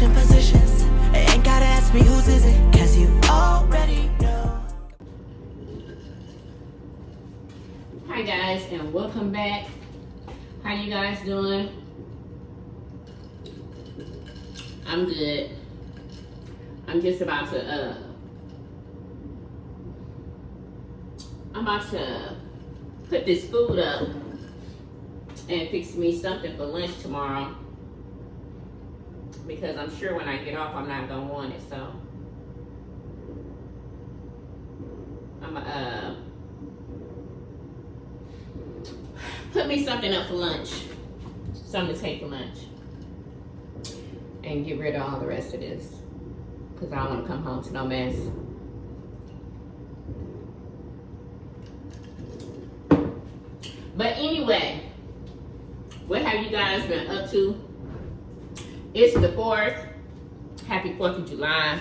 switching positions. Ain't gotta ask me whose is it, cause you already know. Hi guys, and welcome back. How you guys doing? I'm good. I'm just about to put this food up and fix me something for lunch tomorrow, because I'm sure when I get off I'm not gonna want it. So I'm put me something up for lunch, something to take for lunch, and get rid of all the rest of this, because I don't want to come home to no mess. But anyway, what have you guys been up to? It's the 4th. Happy 4th of July.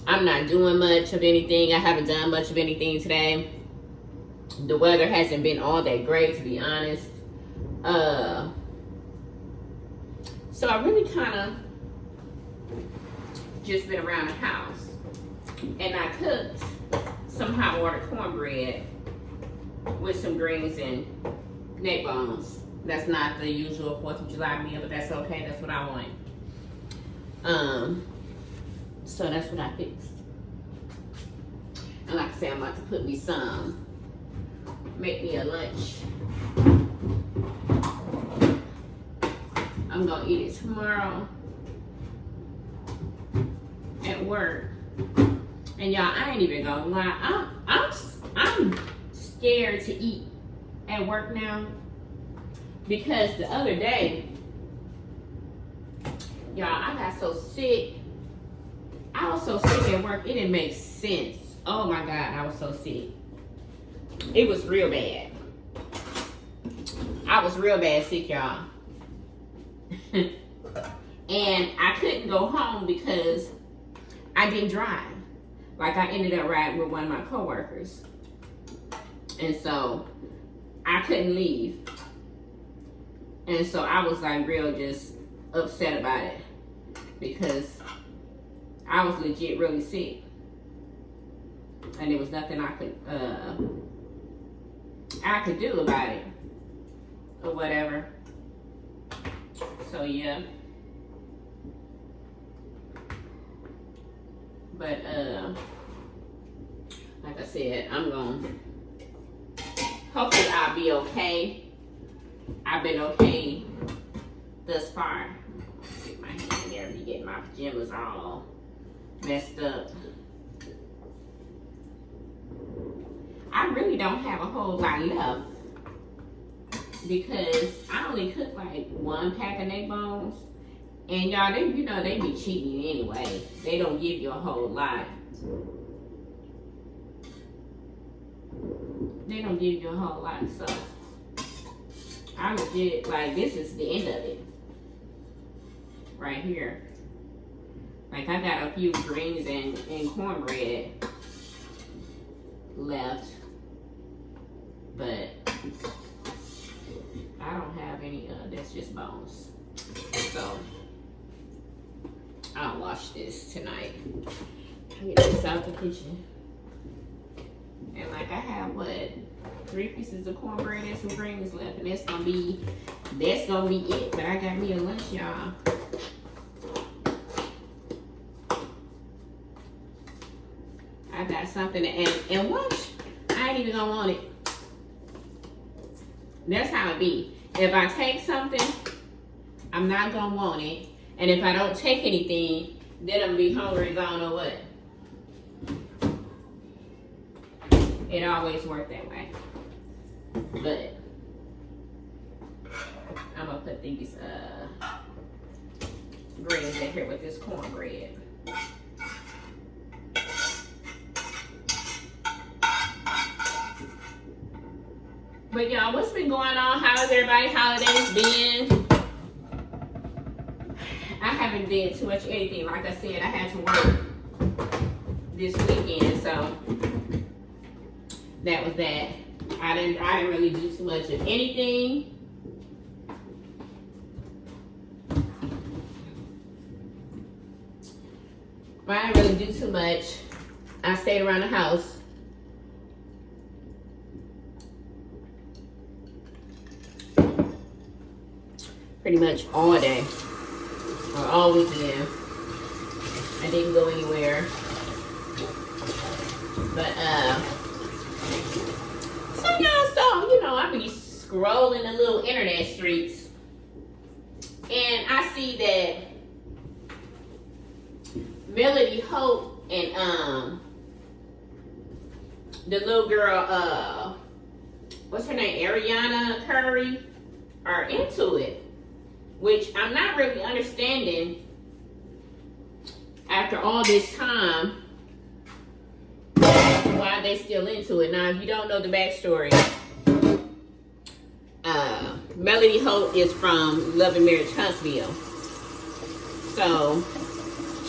I'm not doing much of anything. I haven't done much of anything today. The weather hasn't been all that great, to be honest. So I really kind of just been around the house. And I cooked some hot water cornbread with some greens and neck bones. That's not the usual 4th of July meal, but that's okay. That's what I want. So that's what I fixed. And like I said, I'm about to put me make me a lunch. I'm gonna eat it tomorrow at work. And y'all, I ain't even gonna lie. I'm scared to eat at work now, because the other day, y'all, I got so sick. I was so sick at work, it didn't make sense. Oh my God, I was so sick. It was real bad. I was real bad sick, y'all. And I couldn't go home because I didn't drive. Like, I ended up riding with one of my coworkers. And so I couldn't leave. And so I was like real just upset about it, because I was legit really sick. And there was nothing I could do about it or whatever. So yeah. But like I said, hopefully I'll be okay. I've been okay thus far. Stick my hand in there and get my pajamas all messed up. I really don't have a whole lot left, because I only cook like 1 pack of neck bones. And y'all, they be cheating anyway. They don't give you a whole lot. They don't give you a whole lot, so I legit, like, this is the end of it. Right here. Like, I got a few greens and cornbread left. But I don't have any, that's just bones. So I'll wash this tonight. I'll get this out the kitchen. And like, I have 3 pieces of cornbread and some greens left, and that's gonna be it. But I got me a lunch, y'all. I got something to add. And lunch, I ain't even gonna want it. That's how it be. If I take something, I'm not gonna want it. And if I don't take anything, then I'm gonna be hungry as I don't know what. It always worked that way. But I'm gonna put these greens in here with this cornbread. But y'all, what's been going on? How has everybody's holidays been? I haven't did too much anything. Like I said, I had to work this weekend, so that was that. I didn't really do too much of anything. I didn't really do too much. I stayed around the house. Pretty much all day. Or all weekend. I didn't go anywhere. But, I be scrolling the little internet streets. And I see that Melody Hope and the little girl, what's her name, Ariana Curry, are into it, which I'm not really understanding after all this time why they still into it. Now, if you don't know the backstory, Melody Hope is from Love and Marriage Huntsville. So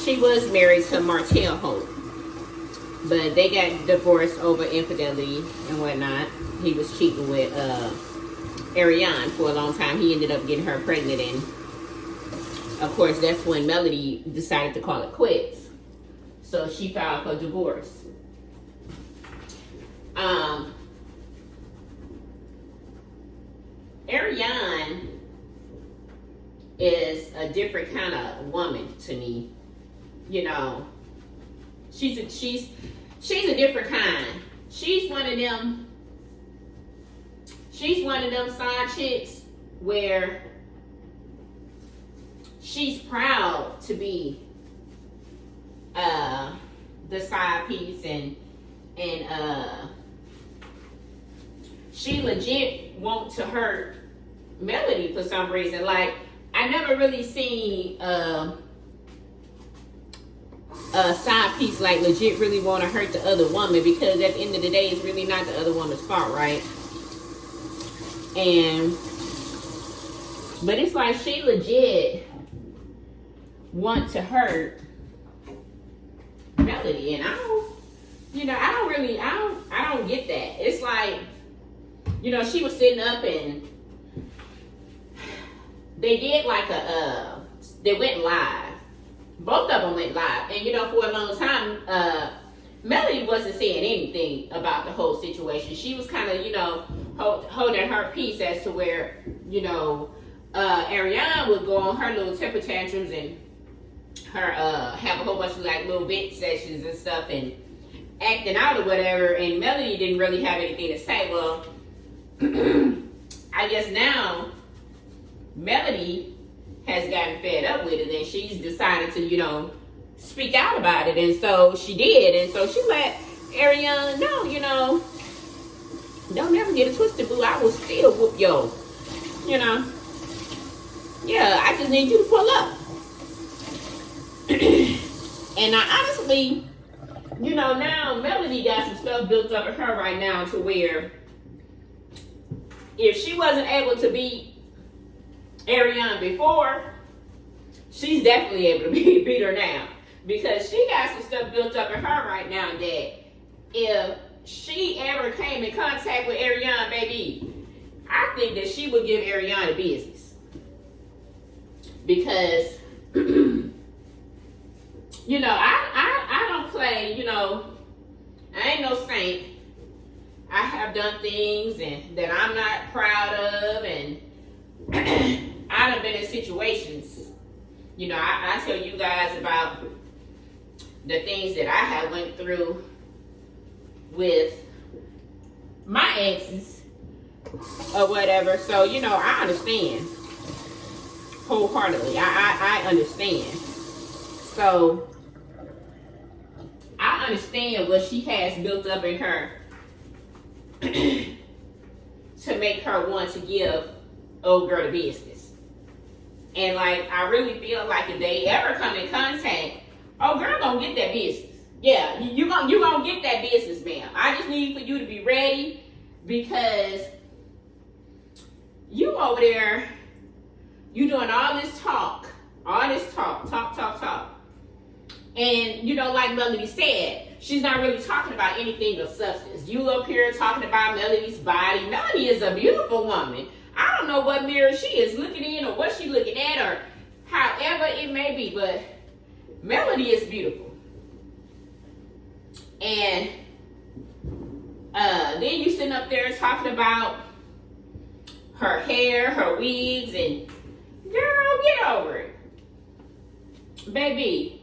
she was married to Martell Hope, but they got divorced over infidelity and whatnot. He was cheating with Ariane for a long time. He ended up getting her pregnant, and of course that's when Melody decided to call it quits. So she filed for divorce. Ariane is a different kind of woman to me. You know, she's a different kind. She's one of them side chicks where she's proud to be the side piece, and she legit want to hurt Melody for some reason. Like, I never really seen a side piece like legit really want to hurt the other woman, because at the end of the day, it's really not the other woman's fault, right? But it's like she legit want to hurt Melody, and I don't get that. It's like, she was sitting up and they did like they went live. Both of them went live. And, for a long time, Melody wasn't saying anything about the whole situation. She was kind of, holding her peace as to where, Ariane would go on her little temper tantrums and her have a whole bunch of like little vent sessions and stuff and acting out or whatever. And Melody didn't really have anything to say. Well, I guess now Melody has gotten fed up with it, and she's decided to, speak out about it. And so she did. And so she let Ariane know, don't never get it twisted, boo. I will still whoop yo. Yeah, I just need you to pull up. And I honestly, now Melody got some stuff built up in her right now to where if she wasn't able to beat Ariane before, she's definitely able to beat her now, because she got some stuff built up in her right now that if she ever came in contact with Ariane, baby, I think that she would give Ariane a business, because I don't play, I ain't no saint. I have done things and that I'm not proud of, and I done been in situations. I tell you guys about the things that I have went through with my exes or whatever. So, I understand wholeheartedly. I understand. So, I understand what she has built up in her to make her want to give old girl the business. And like, I really feel like if they ever come in contact, old girl gonna get that business. Yeah, you gonna get that business, ma'am. I just need for you to be ready, because you over there, you doing all this talk. And, like Melody said, she's not really talking about anything of substance. You up here talking about Melody's body. Melody is a beautiful woman. I don't know what mirror she is looking in or what she's looking at or however it may be, but Melody is beautiful. And then you sitting up there talking about her hair, her wigs, and girl, get over it. Baby,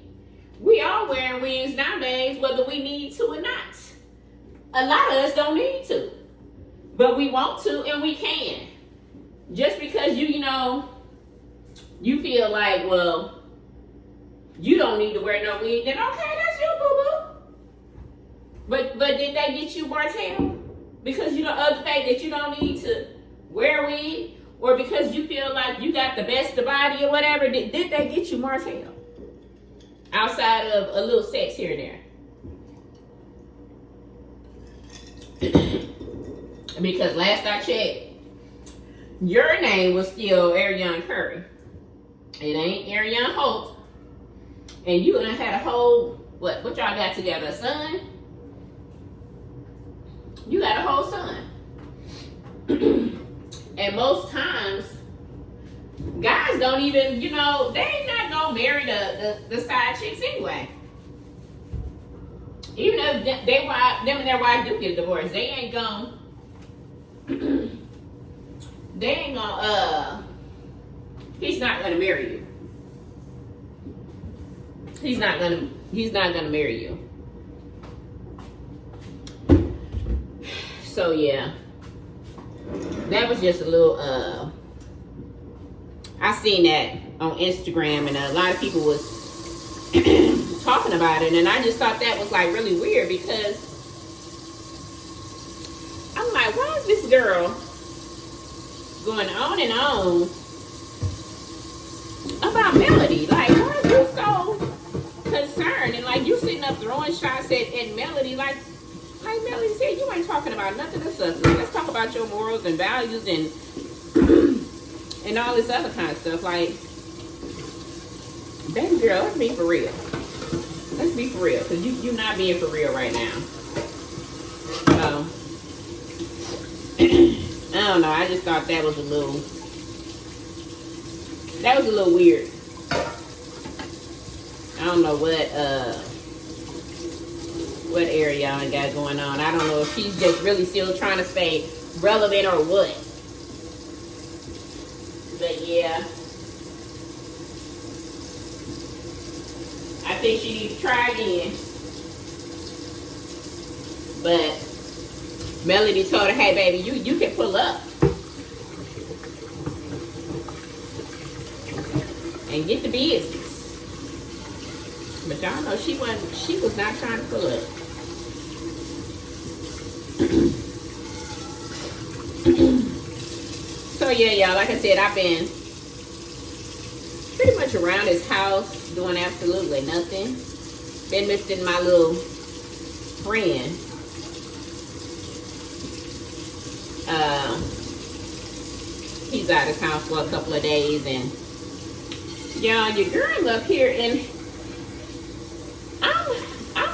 we all wearing wigs nowadays, whether we need to or not. A lot of us don't need to, but we want to and we can. Just because you know, you feel like, well, you don't need to wear no wig, then okay, that's your boo-boo. But did that get you more tail? Because you know, of the fact that you don't need to wear a wig, or because you feel like you got the best of body or whatever, did that get you more tail? Outside of a little sex here and there. Because last I checked, your name was still Ariana Curry. It ain't Ariana Holt. And you done had a whole, what y'all got together, a son? You got a whole son. And most times, guys don't even, you know, they ain't not gonna marry the side chicks anyway. Even if them and their wife do get divorced, they ain't gonna he's not gonna marry you. He's not gonna marry you. So yeah. That was just a little I seen that on Instagram, and a lot of people was talking about it, and I just thought that was like really weird, because I'm like, why is this girl going on and on about Melody? Like, why is you so concerned? And like, you sitting up throwing shots at Melody, like Melody said, you ain't talking about nothing of substance. Let's talk about your morals and values and all this other kind of stuff. Like, baby girl, let's be for real. Let's be for real, because you're not being for real right now. So, I don't know. I just thought that was a little weird. I don't know what Ariana got going on. I don't know if she's just really still trying to stay relevant or what. But yeah, I think she needs to try again. But Melody told her, hey baby, you can pull up and get the business. But y'all know she was not trying to pull up. So yeah, y'all, like I said, I've been pretty much around this house doing absolutely nothing. Been missing my little friend. He's out of town for a couple of days, and y'all, your girl up here, and I'm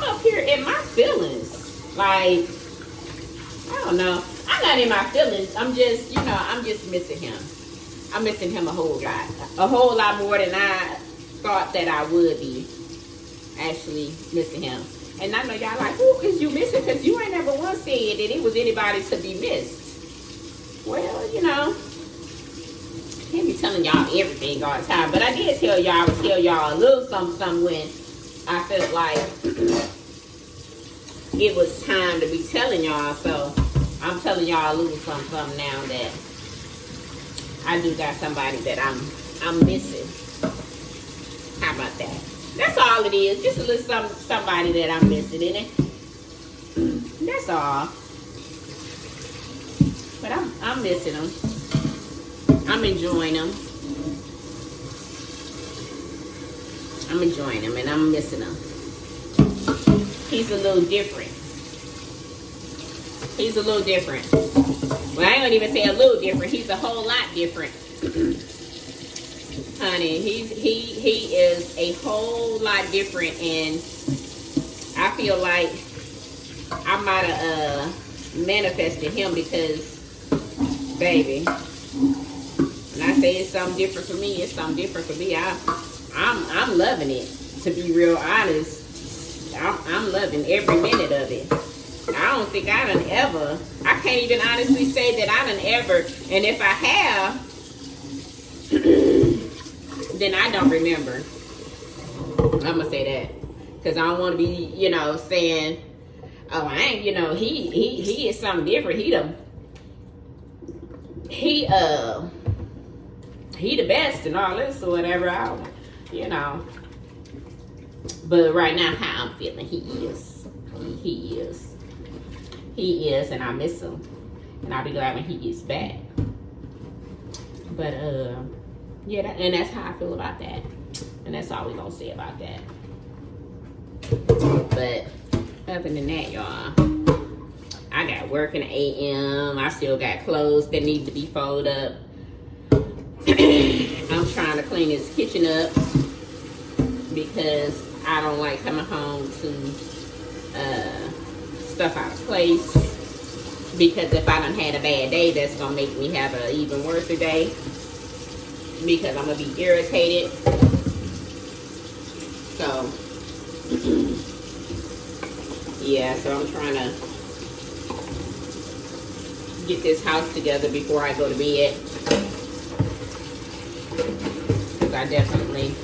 up here in my feelings. Like, I don't know. I'm not in my feelings. I'm just, I'm just missing him. I'm missing him a whole lot. A whole lot more than I thought that I would be actually missing him. And I know y'all like, who is you missing? Because you ain't never once said that it was anybody to be missed. Well, can't be telling y'all everything all the time. But I did tell y'all, I would tell y'all a little something when I felt like it was time to be telling y'all. So I'm telling y'all a little something now that I do got somebody that I'm missing. How about that? That's all it is. Just a little somebody that I'm missing in it. That's all. But I'm missing him. I'm enjoying him. I'm enjoying him, and I'm missing him. He's a little different. He's a little different. Well, I ain't gonna even say a little different. He's a whole lot different. Honey, he is a whole lot different, and I feel like I might have manifested him because, baby, when I say it's something different for me, it's something different for me. I'm loving it, to be real honest. I'm loving every minute of it. I don't think I done ever. I can't even honestly say that I done ever. And if I have, then I don't remember. I'm gonna say that because I don't want to be, saying, "Oh, I ain't," he is something different. He the best and all this or whatever. But right now, how I'm feeling, he is, and I miss him, and I'll be glad when he gets back. But yeah, and that's how I feel about that, and that's all we gonna say about that. But other than that, y'all, I got work in the AM. I still got clothes that need to be folded up. I'm trying to clean this kitchen up because I don't like coming home to stuff out of place. Because if I done had a bad day, that's gonna make me have an even worse day. Because I'm gonna be irritated. So yeah, so I'm trying to get this house together before I go to bed. Because I definitely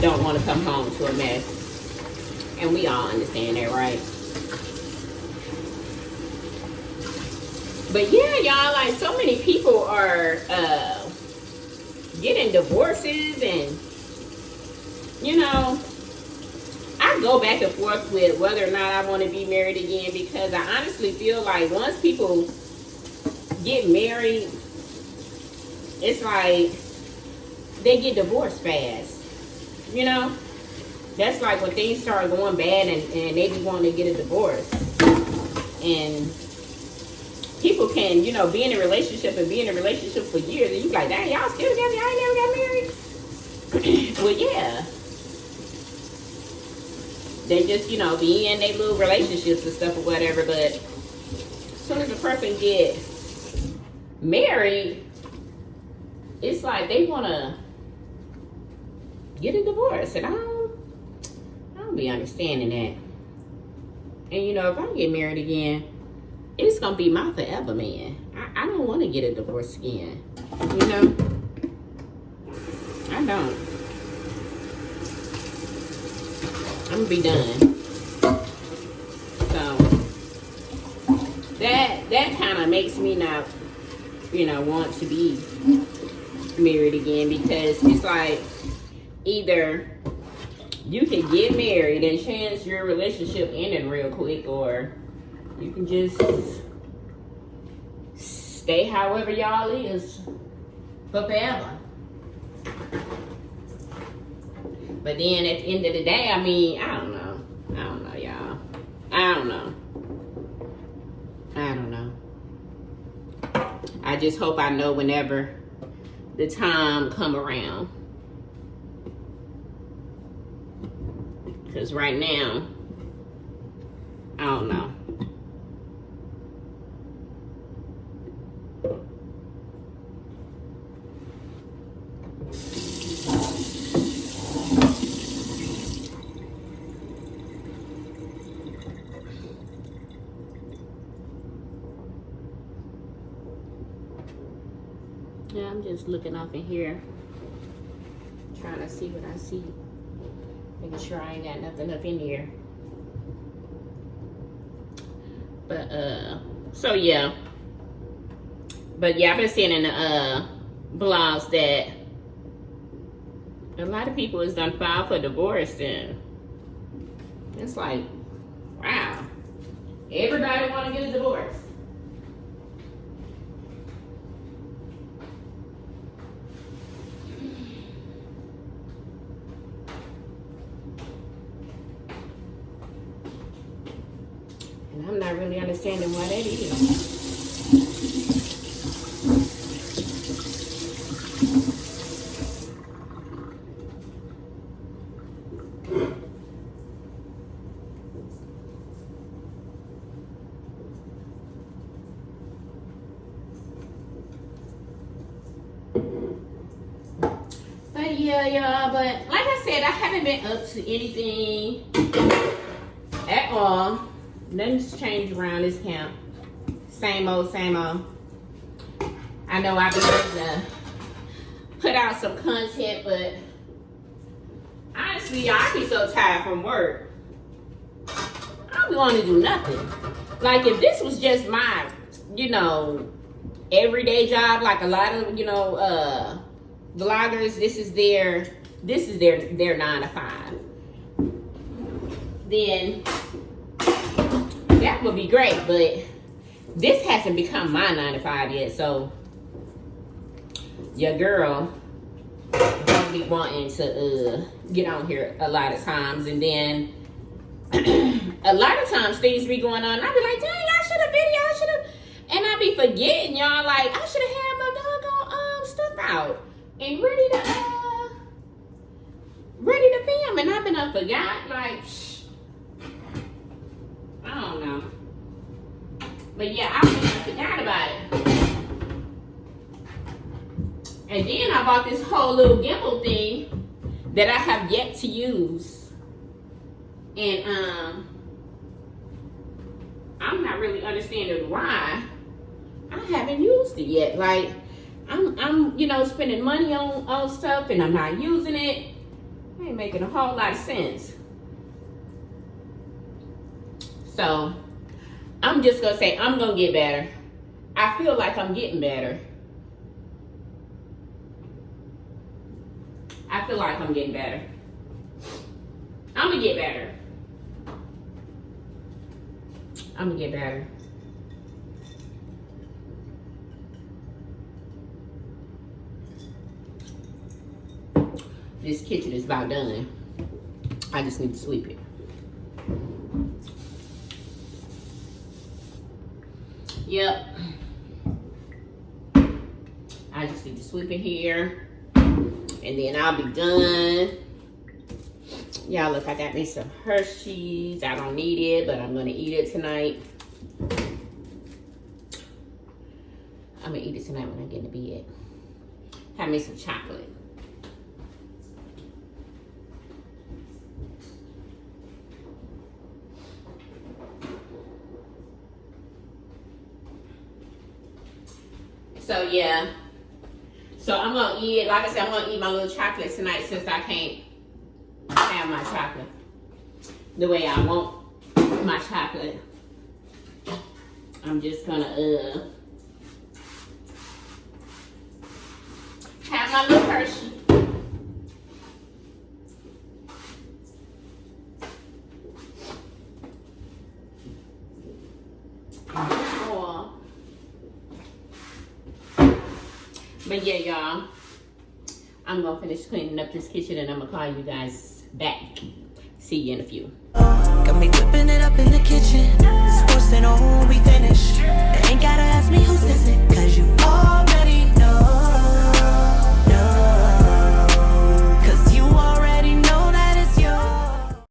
don't want to come home to a mess. And we all understand that, right? But yeah, y'all, like so many people are getting divorces, and I go back and forth with whether or not I want to be married again, because I honestly feel like once people get married, it's like they get divorced fast. That's like when things start going bad and they be wanting to get a divorce. And people can, be in a relationship for years, and you like, dang, y'all still together? Y'all ain't never got married? Well, yeah. They just, be in their little relationships and stuff or whatever, but as soon as a person gets married, it's like they want to get a divorce, and I don't be understanding that. And, if I get married again, it's going to be my forever man. I don't want to get a divorce again. I don't. I'm going to be done. So, that kind of makes me not, want to be married again, because it's like either you can get married and chance your relationship ending real quick, or you can just stay however y'all is for forever. But then at the end of the day, I mean, I don't know, y'all. I don't know. I just hope I know whenever the time come around. Because right now, I don't know. Yeah, I'm just looking up in here, trying to see what I see. Making sure I ain't got nothing up in here. But so yeah. But yeah, I've been seeing in the blogs that a lot of people has done filed for divorce, and it's like, wow, everybody want to get a divorce. And I'm not really understanding why that is. But yeah, yeah, y'all. But like I said, I haven't been up to anything at all. Nothing's changed around this camp. Same old, same old. I know I've been trying to put out some content, but honestly, y'all, I be so tired from work. I don't want to do nothing. Like, if this was just my, you know, everyday job, like a lot of, you know, vloggers, this is their 9 to 5. Then that would be great, but this hasn't become my 9 to 5 yet, so your girl don't be wanting to get on here a lot of times, and then a lot of times things be going on, and I be like, dang, I should have, and I be forgetting, y'all, like, I should have had my doggone stuff out and ready to film, and I've been forgot, like, I don't know. But yeah, I forgot about it. And then I bought this whole little gimbal thing that I have yet to use. And I'm not really understanding why I haven't used it yet. Like, I'm you know, spending money on stuff and I'm not using it. It ain't making a whole lot of sense. So I'm just gonna say I'm gonna get better. I feel like I'm getting better. I feel like I'm getting better. I'm gonna get better. I'm gonna get better. This kitchen is about done. I just need to sweep it. Yep. I just need to sweep it here. And then I'll be done. Y'all, look, I got me some Hershey's. I don't need it, but I'm gonna eat it tonight. I'm gonna eat it tonight when I get in the bed. Have me some chocolate. So yeah, so I'm gonna eat it. Like I said, I'm gonna eat my little chocolate tonight since I can't have my chocolate the way I want my chocolate. I'm just gonna have my little Hershey. But yeah, y'all, I'm gonna finish cleaning up this kitchen and I'm gonna call you guys back. See you in a few. Got me whipping it up in the kitchen. This force ain't all we finished. Ain't got